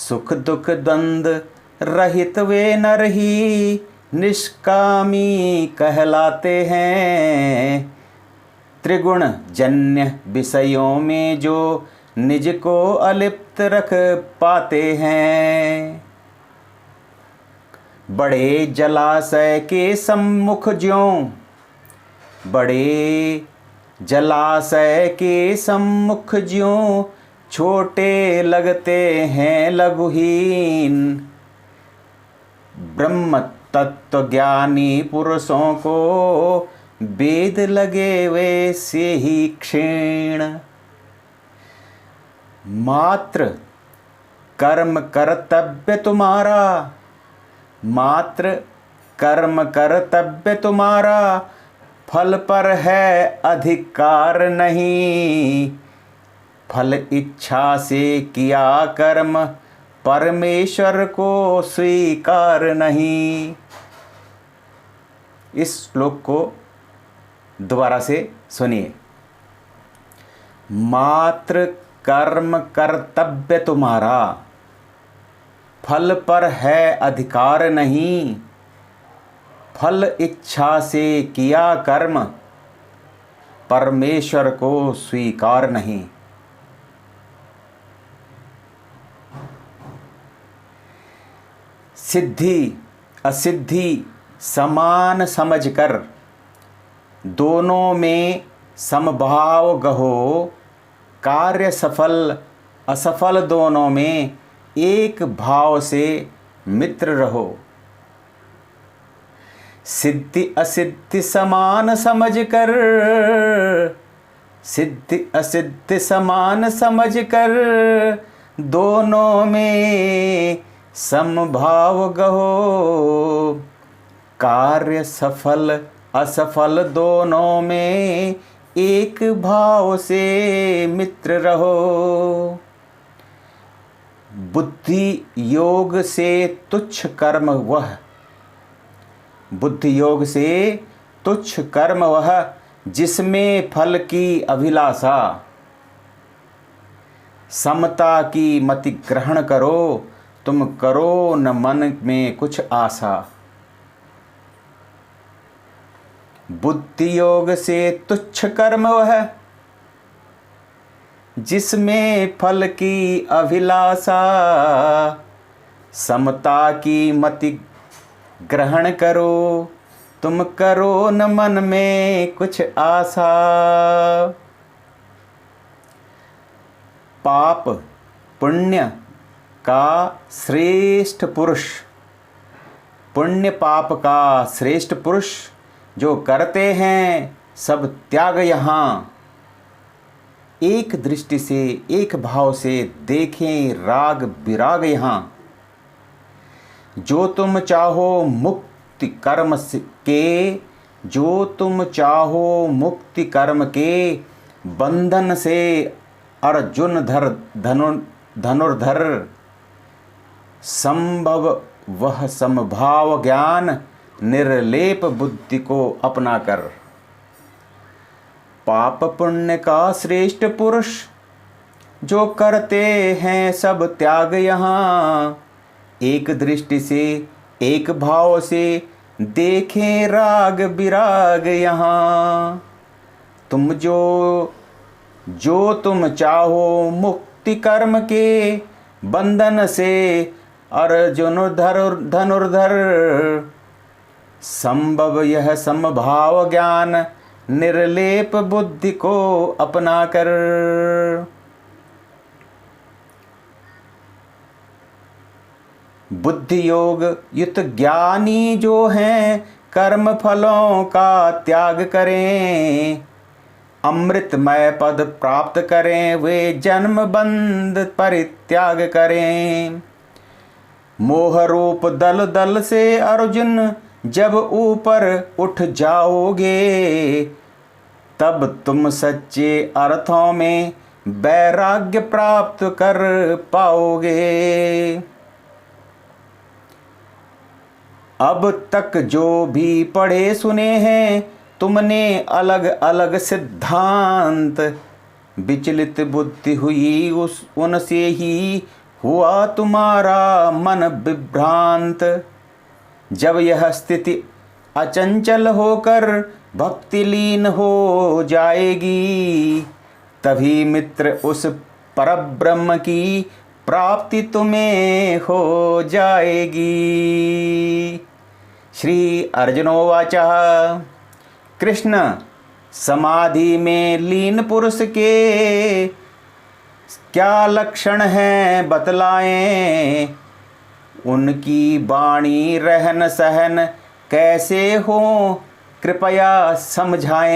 सुख दुख द्वंद्व रहित वे नर ही निष्कामी कहलाते हैं। त्रिगुण जन्य विषयों में जो निज को अलिप्त रख पाते हैं। बड़े जलाशय के सम्मुख ज्यों, बड़े जलाशय के सम्मुख ज्यों छोटे लगते हैं लघुहीन। ब्रह्म तत्व ज्ञानी पुरुषों को वेद लगे वैसे ही क्षीण। मात्र कर्म कर्तव्य तुम्हारा, मात्र कर्म कर्तव्य तुम्हारा, फल पर है अधिकार नहीं। फल इच्छा से किया कर्म परमेश्वर को स्वीकार नहीं। इस श्लोक को दोबारा से सुनिए। मात्र कर्म कर्तव्य तुम्हारा, फल पर है अधिकार नहीं। फल इच्छा से किया कर्म परमेश्वर को स्वीकार नहीं। सिद्धि असिद्धि समान समझकर दोनों में समभाव गहो। कार्य सफल असफल दोनों में एक भाव से मित्र रहो। सिद्धि असिद्धि समान समझकर, सिद्धि असिद्धि समान समझकर दोनों में समभाव गहो। कार्य सफल असफल दोनों में एक भाव से मित्र रहो। बुद्धि योग से तुच्छ कर्म वह, बुद्धि योग से तुच्छ कर्म वह जिसमें फल की अभिलाषा। समता की मति ग्रहण करो, तुम करो न मन में कुछ आशा। बुद्धि योग से तुच्छ कर्म वह जिसमें फल की अभिलाषा। समता की मति ग्रहण करो, तुम करो न मन में कुछ आशा। पाप पुण्य का श्रेष्ठ पुरुष, पुण्य पाप का श्रेष्ठ पुरुष जो करते हैं सब त्याग यहाँ। एक दृष्टि से एक भाव से देखें राग विराग यहाँ। जो तुम चाहो मुक्ति कर्म के, जो तुम चाहो मुक्ति कर्म के बंधन से अर्जुन धर धनुर्धर। संभव वह समभाव ज्ञान निर्लेप बुद्धि को अपना कर। पाप पुण्य का श्रेष्ठ पुरुष जो करते हैं सब त्याग यहाँ। एक दृष्टि से एक भाव से देखें राग विराग यहाँ। तुम जो तुम चाहो मुक्ति कर्म के बंधन से अर्जुन धनुर्धर। संभव यह समभाव ज्ञान निर्लेप बुद्धि को अपना कर। बुद्धि योग युक्त ज्ञानी जो हैं कर्म फलों का त्याग करें। अमृतमय पद प्राप्त करें वे जन्म बंध परित्याग करें। मोह रूप दल दल से अर्जुन जब ऊपर उठ जाओगे तब तुम सच्चे अर्थों में वैराग्य प्राप्त कर पाओगे। अब तक जो भी पढ़े सुने हैं तुमने अलग अलग सिद्धांत, विचलित बुद्धि हुई उनसे ही हुआ तुम्हारा मन विभ्रांत। जब यह स्थिति अचंचल होकर भक्ति लीन हो जाएगी, तभी मित्र उस परब्रह्म की प्राप्ति तुम्हें हो जाएगी। श्री अर्जुनोवाच। कृष्ण, समाधि में लीन पुरुष के क्या लक्षण हैं बतलाएं, उनकी वाणी रहन सहन कैसे हो कृपया समझाएं।